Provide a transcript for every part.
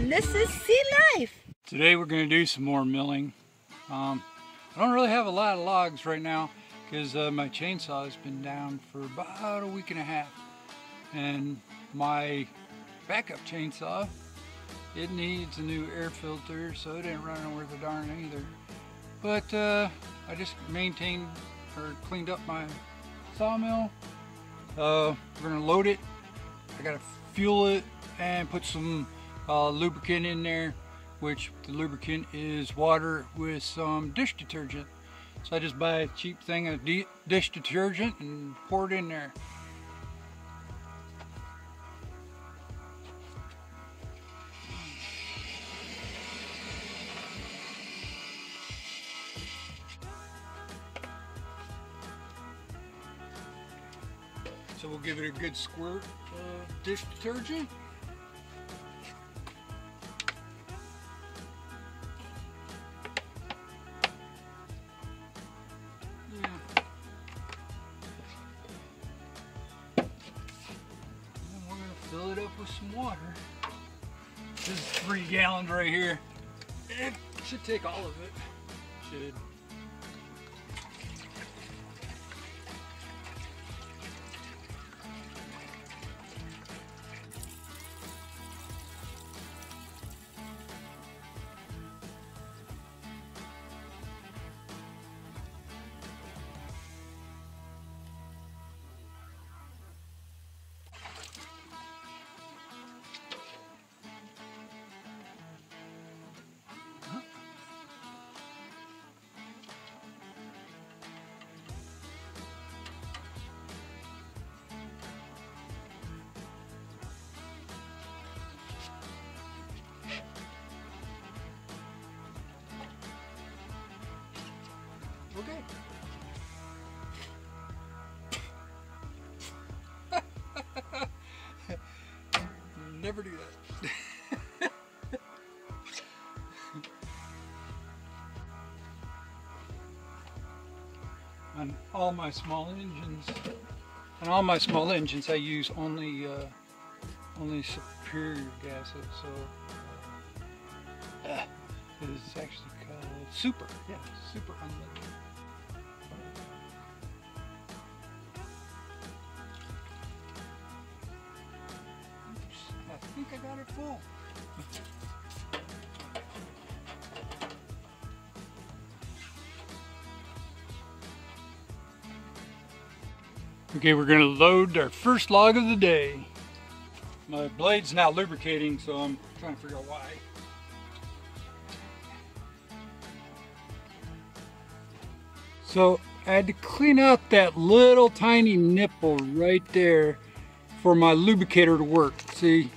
and this is Sea Life. Today we're going to do some more milling. I don't really have a lot of logs right now because my chainsaw has been down for about a week and a half, and my backup chainsaw, it needs a new air filter, so it ain't running worth a darn either. But I just maintained or cleaned up my sawmill. We're going to load it. I got to fuel it and put some lubricant in there, which the lubricant is water with some dish detergent. So I just buy a cheap thing of dish detergent and pour it in there. So we'll give it a good squirt of dish detergent. Fill it up with some water. This is 3 gallons right here. It should take all of it. Should. Okay. Never do that. On all my small engines, I use only superior gases. So it is actually called super. Yeah, super unleaded. I think I got it full. Okay, we're going to load our first log of the day. My blade's now lubricating, so I'm trying to figure out why. So I had to clean out that little tiny nipple right there for my lubricator to work. See,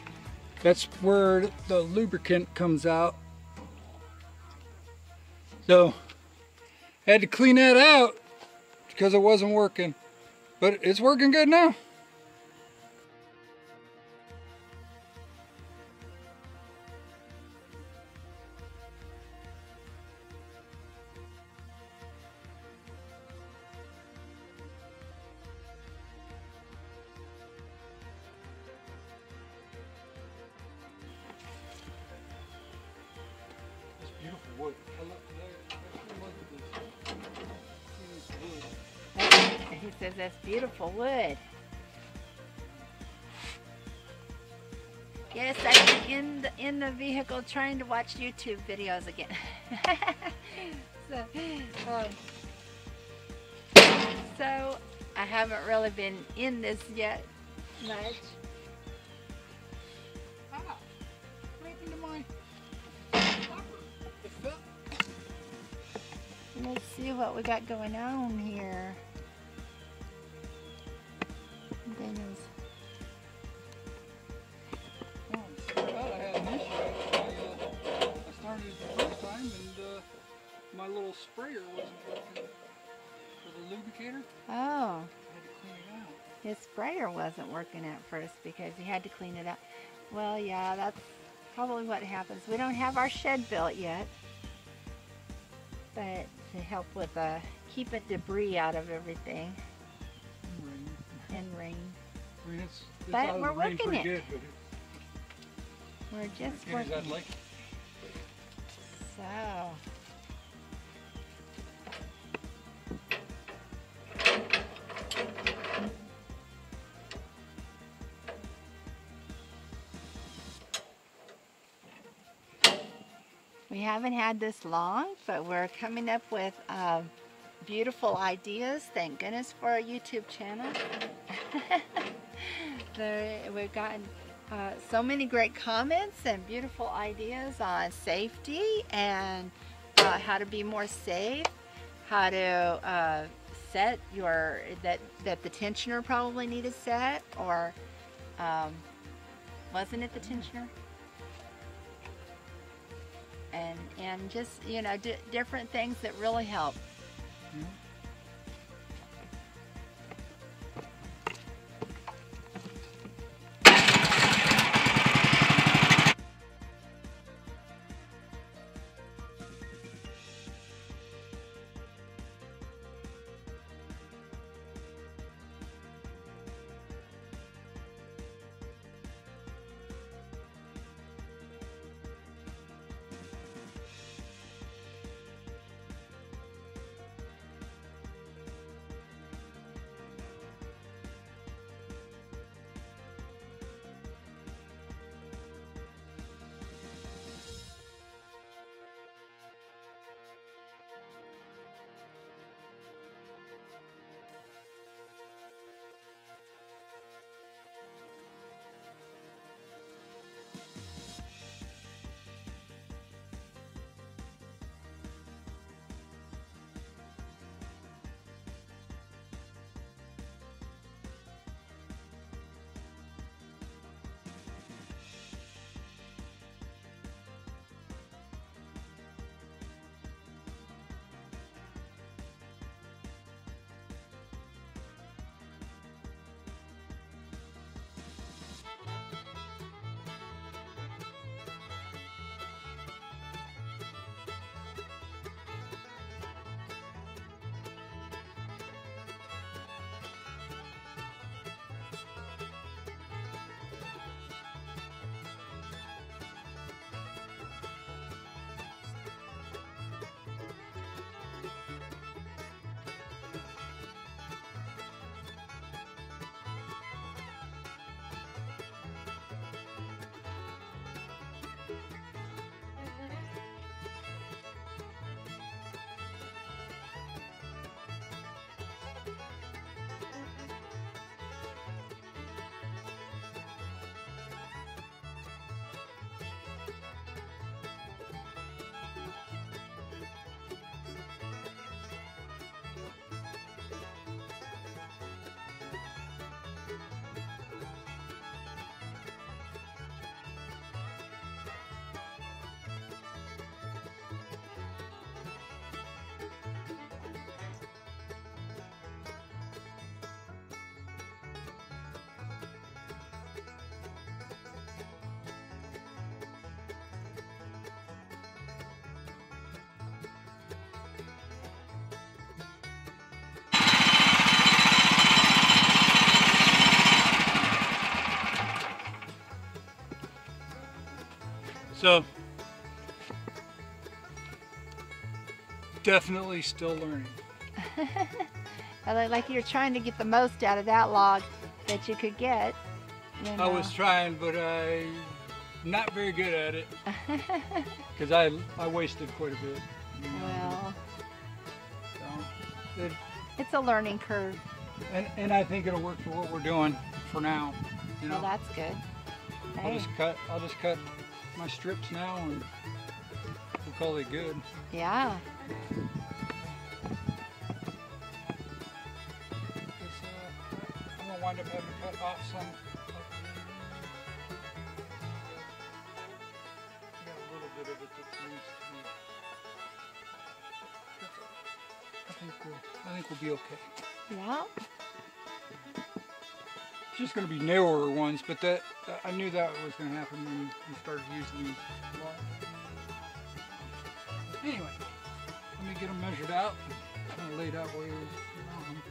that's where the lubricant comes out. So I had to clean that out because it wasn't working, but it's working good now. Beautiful wood. He says that's beautiful wood. Yes, I'm in the vehicle trying to watch YouTube videos again. So I haven't really been in this yet much. Right into my Let's see what we got going on here. Goodness. Oh, I had an issue. I started it the first time and my little sprayer wasn't working for the lubricator. Oh. I had to clean it out. His sprayer wasn't working at first because he had to clean it out. Well, yeah, that's probably what happens. We don't have our shed built yet, but to help with keeping debris out of everything. Rain. And rain. I mean, it's But out of we're the rain working pretty it. good, but We're just Good as I'd working. like. So. We haven't had this long, but we're coming up with beautiful ideas. Thank goodness for our YouTube channel. We've gotten so many great comments and beautiful ideas on safety and how to be more safe, how to set your, that the tensioner probably needed set, or wasn't it the tensioner? And just, you know, different things that really help. Mm-hmm. So, definitely still learning. Like you're trying to get the most out of that log that you could get. You know. I was trying, but I'm not very good at it. Because I wasted quite a bit. You know. Well, So, it's a learning curve. and I think it'll work for what we're doing for now. You know. Well, that's good. Hey. I'll just cut my strips now and we'll call it good. Yeah. I'm gonna wind up having to cut off some. Got a little bit of it that needs to be. I think we'll be okay. Yeah. It's just going to be narrower ones, but that I knew that was going to happen when we started using these. Anyway, let me get them measured out, kind of laid out where you want them.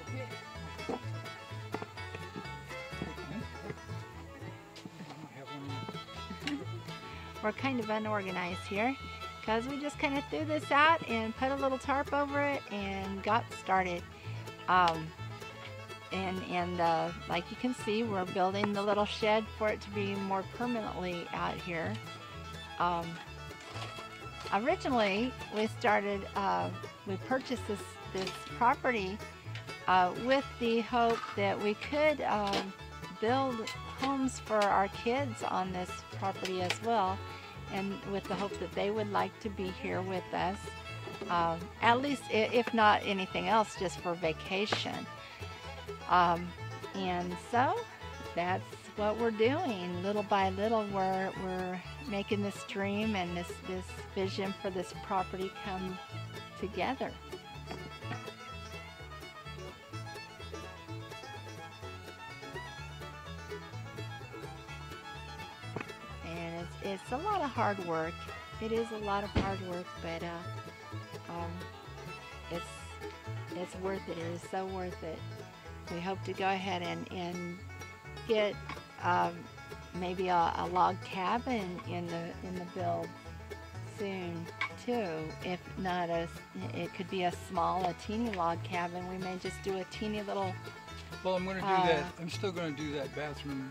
Okay, we're kind of unorganized here because we just kind of threw this out and put a little tarp over it and got started. Like you can see, we're building the little shed for it to be more permanently out here. Originally, we purchased this property with the hope that we could build homes for our kids on this property as well, and with the hope that they would like to be here with us, at least if not anything else, just for vacation. And so that's what we're doing. Little by little, we're making this dream and this vision for this property come together. And it's a lot of hard work. It is a lot of hard work, but it's worth it. It is so worth it. We hope to go ahead and get maybe a log cabin in the build soon too. If not, it could be a teeny log cabin. We may just do a teeny little. Well, I'm going to do that. I'm still going to do that bathroom.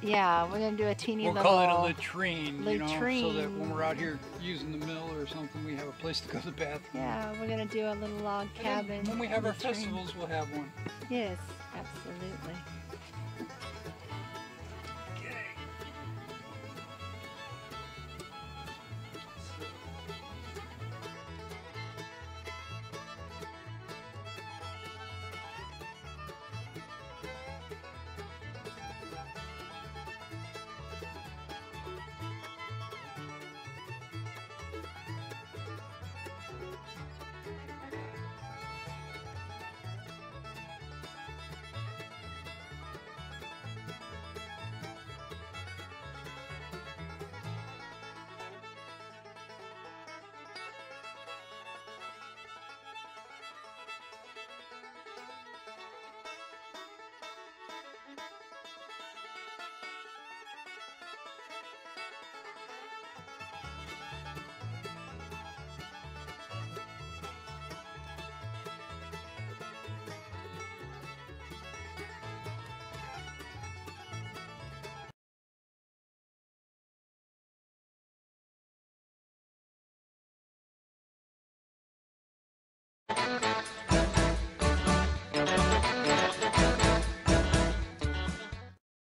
Yeah, we're going to do a teeny we'll little. We'll call it a latrine, latrine, so that when we're out here using the mill or something, we have a place to go to the bathroom. Yeah, we're going to do a little log cabin. When we have our festivals, we'll have one. Yes, absolutely.